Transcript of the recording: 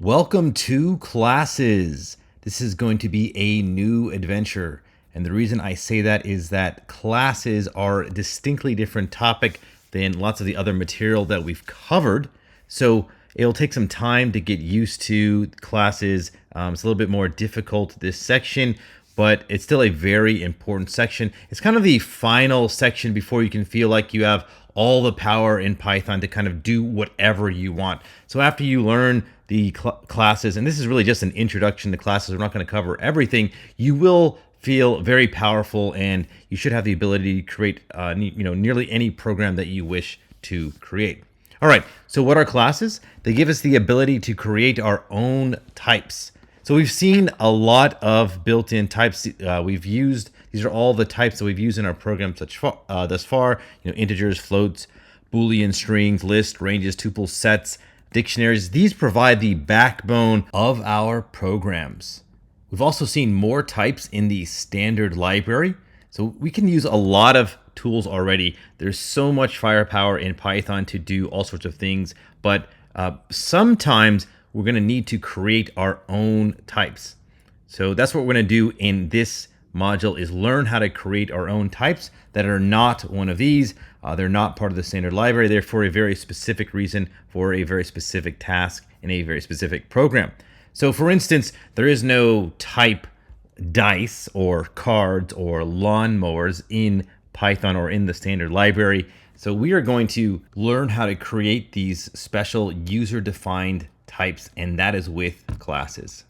Welcome to classes. This is going to be a new adventure. And the reason I say that is that classes are a distinctly different topic than lots of the other material that we've covered. So it'll take some time to get used to classes. It's a little bit more difficult, this section, but it's still a very important section. It's kind of the final section before you can feel like you have all the power in Python to kind of do whatever you want. So after you learn the classes, and this is really just an introduction to classes, we're not going to cover everything, you will feel very powerful and you should have the ability to create nearly any program that you wish to create. All right, so what are classes? They give us the ability to create our own types. So we've seen a lot of built-in types. These are all the types that we've used in our program thus far. Integers, floats, Boolean, strings, lists, ranges, tuples, sets, dictionaries. These provide the backbone of our programs. We've also seen more types in the standard library. So we can use a lot of tools already. There's so much firepower in Python to do all sorts of things, but sometimes we're going to need to create our own types. So that's what we're going to do in this module, is learn how to create our own types that are not one of these. They're not part of the standard library. They're for a very specific reason, for a very specific task in a very specific program. So for instance, there is no type dice or cards or lawnmowers in Python or in the standard library. So we are going to learn how to create these special user-defined types, and that is with classes.